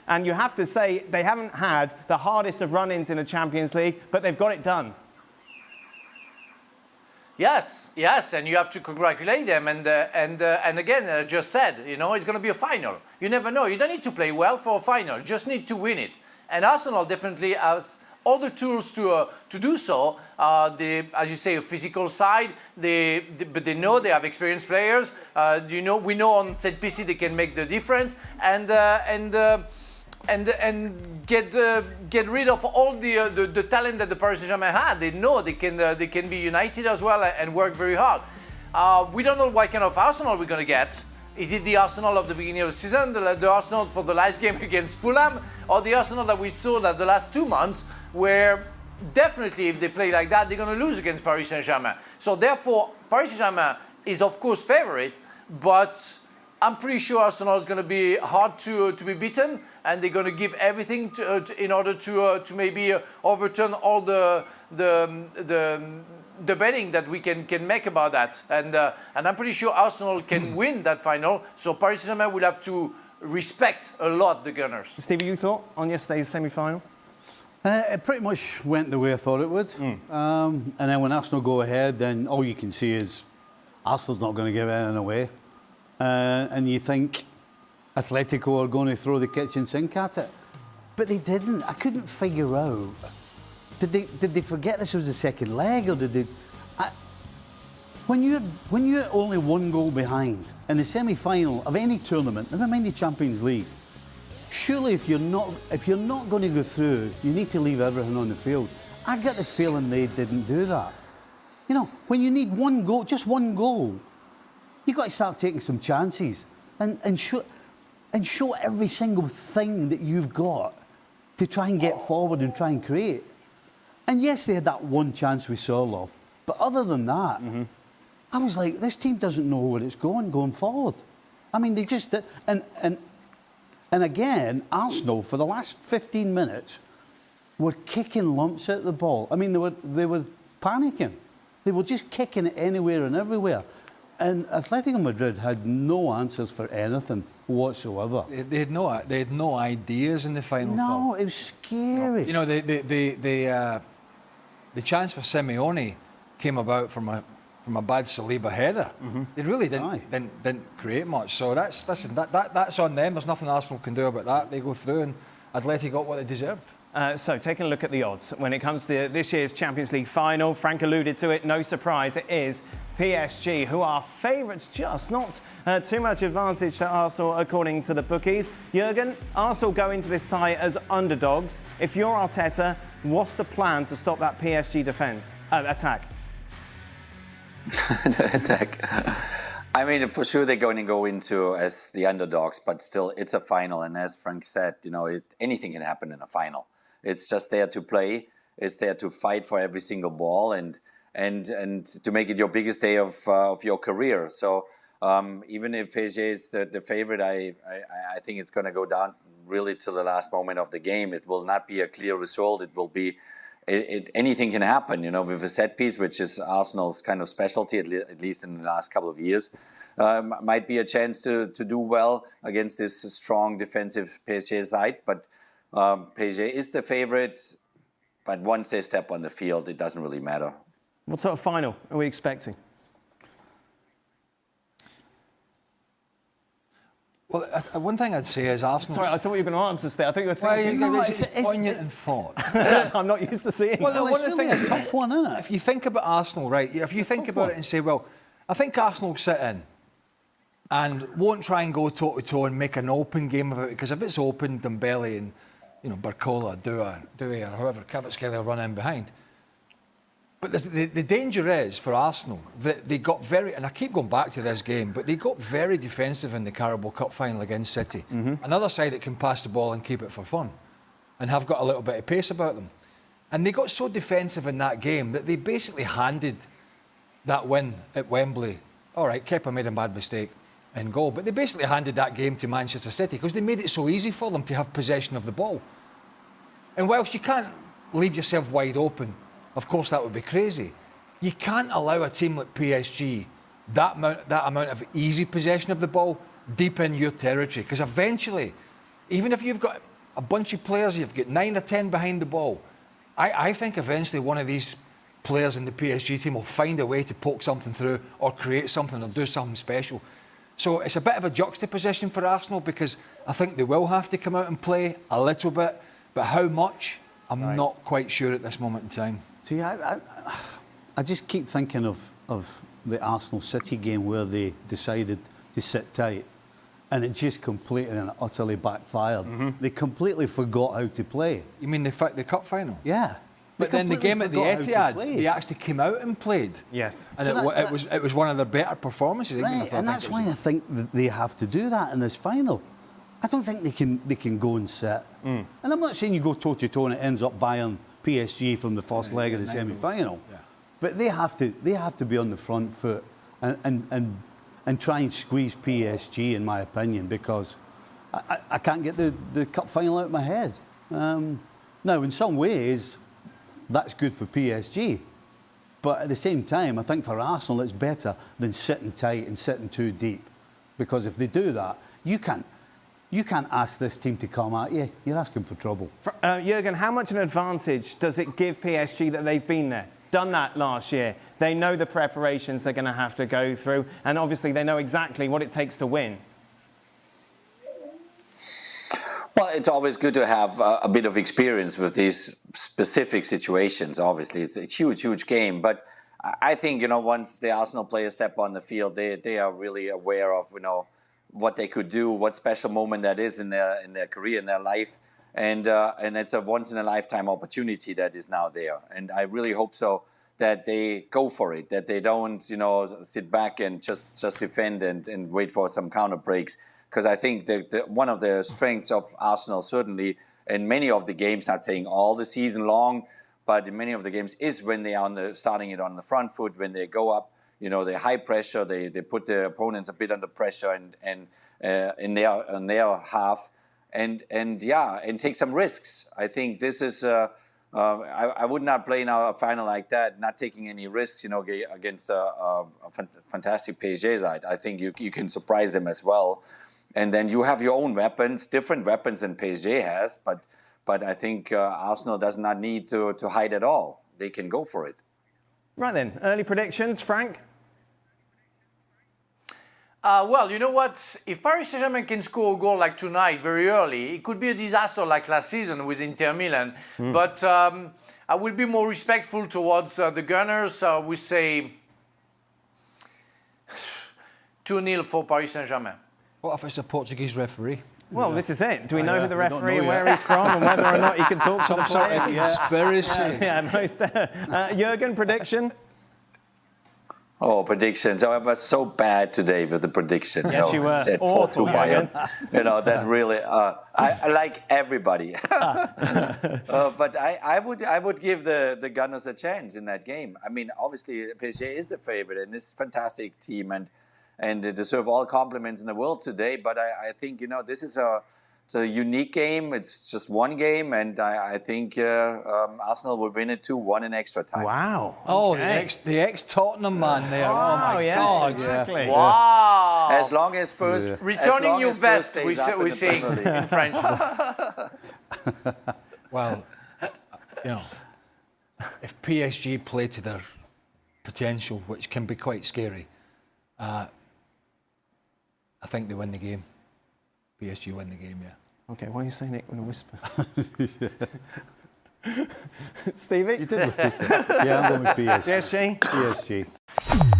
And you have to say they haven't had the hardest of run-ins in the Champions League, but they've got it done. Yes, and you have to congratulate them. And again, just said, you know, it's going to be a final. You never know. You don't need to play well for a final. You just need to win it. And Arsenal definitely has all the tools to do so. As you say, a physical side. But they know they have experienced players. We know on set PC they can make the difference. And get rid of all the talent that the Paris Saint-Germain had. They know they can be united as well and work very hard. We don't know what kind of Arsenal we're going to get. Is it the Arsenal of the beginning of the season, the Arsenal for the last game against Fulham, or the Arsenal that we saw that the last 2 months, where definitely if they play like that, they're going to lose against Paris Saint-Germain. So therefore, Paris Saint-Germain is of course favourite, but I'm pretty sure Arsenal is going to be hard to be beaten, and they're going to give everything in order to maybe overturn all the betting that we can make about that. And I'm pretty sure Arsenal can win that final. So Paris Saint-Germain will have to respect a lot the Gunners. Stevie, you thought on yesterday's semi-final? It pretty much went the way I thought it would. And then when Arsenal go ahead, then all you can see is Arsenal's not going to give anything away. And you think Atletico are going to throw the kitchen sink at it. But they didn't. I couldn't figure out. Did they forget this was the second leg, or did they? When you're only 1 goal behind in the semi-final of any tournament, never mind the Champions League, surely if you're not going to go through, you need to leave everything on the field. I got the feeling they didn't do that. You know, when you need 1 goal, just 1 goal, you've got to start taking some chances and show every single thing that you've got to try and get forward and try and create. And yes, they had that 1 chance with Sorloth, but other than that, I was like, this team doesn't know where it's going forward. I mean, they just did. And again, Arsenal for the last 15 minutes were kicking lumps at the ball. I mean, they were panicking. They were just kicking it anywhere and everywhere. And Atletico Madrid had no answers for anything whatsoever. They had no ideas in the final. No, it was scary. You know, the chance for Simeone came about from a bad Saliba header. They really didn't create much. So that's on them. There's nothing Arsenal can do about that. They go through, and Atleti got what they deserved. So, taking a look at the odds. When it comes to this year's Champions League final, Frank alluded to it, no surprise, it is PSG, who are favourites, just not too much advantage to Arsenal, according to the bookies. Jurgen, Arsenal go into this tie as underdogs. If you're Arteta, what's the plan to stop that PSG attack? Attack. I mean, for sure they're going to go into as the underdogs, but still, it's a final. And as Frank said, you know, anything can happen in a final. It's just there to play. It's there to fight for every single ball and to make it your biggest day of your career. So even if PSG is the favorite, I think it's going to go down really to the last moment of the game. It will not be a clear result. It will be anything can happen, you know, with a set piece, which is Arsenal's kind of specialty, at least in the last couple of years. Might be a chance to do well against this strong defensive PSG side, but PSG is the favorite. But once they step on the field, it doesn't really matter. What sort of final are we expecting? Well, one thing I'd say is Arsenal. Sorry, I thought you were going to answer, Steve. I think you were thinking. No, it's poignant in thought. I'm not used to seeing. Well, no, one of the things is a tough one, isn't it? If you think about Arsenal, right? If you think about it and say, well, I think Arsenal will sit in and won't try and go toe to toe and make an open game of it, because if it's open, Dembele and Barcola, Doué, or whoever, Kvaratskhelia will run in behind. But the danger is for Arsenal that they got very, and I keep going back to this game, but they got very defensive in the Carabao Cup final against City. Another side that can pass the ball and keep it for fun and have got a little bit of pace about them. And they got so defensive in that game that they basically handed that win at Wembley. All right, Kepa made a bad mistake and goal, but they basically handed that game to Manchester City because they made it so easy for them to have possession of the ball. And whilst you can't leave yourself wide open, of course, that would be crazy. You can't allow a team like PSG that amount of easy possession of the ball deep in your territory, because eventually, even if you've got a bunch of players, you've got 9 or 10 behind the ball. I think eventually one of these players in the PSG team will find a way to poke something through or create something or do something special. So it's a bit of a juxtaposition for Arsenal because I think they will have to come out and play a little bit, but how much, I'm not quite sure at this moment in time. See, I just keep thinking of the Arsenal City game where they decided to sit tight and it just completely and utterly backfired. They completely forgot how to play. You mean the cup final? Yeah. But then the game at the Etihad, they actually came out and played. Yes. And it was one of their better performances. Right, and that's why I think that they have to do that in this final. I don't think they can go and sit. And I'm not saying you go toe-to-toe and it ends up Bayern PSG from the first leg of the semi-final. Yeah. But they have to be on the front foot and try and squeeze PSG, in my opinion, because I can't get the cup final out of my head. Now, in some ways, that's good for PSG. But at the same time, I think for Arsenal, it's better than sitting tight and sitting too deep. Because if they do that, you can't ask this team to come at you. You're asking for trouble. Jurgen, how much an advantage does it give PSG that they've been there? Done that last year. They know the preparations they're going to have to go through, and obviously they know exactly what it takes to win. Well, it's always good to have a bit of experience with these specific situations. Obviously, it's a huge, huge game. But I think, once the Arsenal players step on the field, they are really aware of, what they could do, what special moment that is in their career, in their life. And it's a once-in-a-lifetime opportunity that is now there. And I really hope so that they go for it, that they don't, sit back and just defend and wait for some counter breaks. Because I think that one of the strengths of Arsenal, certainly in many of the games, not saying all the season long, but in many of the games, is when they are starting it on the front foot, when they go up, they're high pressure, they put their opponents a bit under pressure and in their half. And take some risks. I think this is. I would not play now a final like that, not taking any risks. Against a fantastic PSG side. I think you can surprise them as well. And then you have your own weapons, different weapons than PSG has. But I think Arsenal does not need to hide at all. They can go for it. Right then, early predictions, Frank. Well, you know what? If Paris Saint-Germain can score a goal like tonight, very early, it could be a disaster like last season with Inter Milan. But I will be more respectful towards the Gunners. We say 2-0 for Paris Saint-Germain. What if it's a Portuguese referee? Well, this is it. Do we know who the referee and where he's from and whether or not he can talk to the players? Conspiracy. Jurgen, prediction? Oh, predictions. I was so bad today with the prediction. Yes, you were. I said 4-2 Bayern. That really... I like everybody. But I would give the Gunners a chance in that game. I mean, obviously, PSG is the favorite and this fantastic team and they deserve all compliments in the world today. But I think, this is it's a unique game. It's just one game, and I think Arsenal will win it 2-1 in extra time. Wow. Oh, the ex-Tottenham man there. Oh, my God. Exactly. Wow. As long as Spurs... Returning your best, we're saying in French. Well, if PSG play to their potential, which can be quite scary, I think they win the game. PSG win the game, yeah. Okay, why are you saying it in a whisper? Stevie? You did. Yeah, I'm going with PSG. PSG? PSG.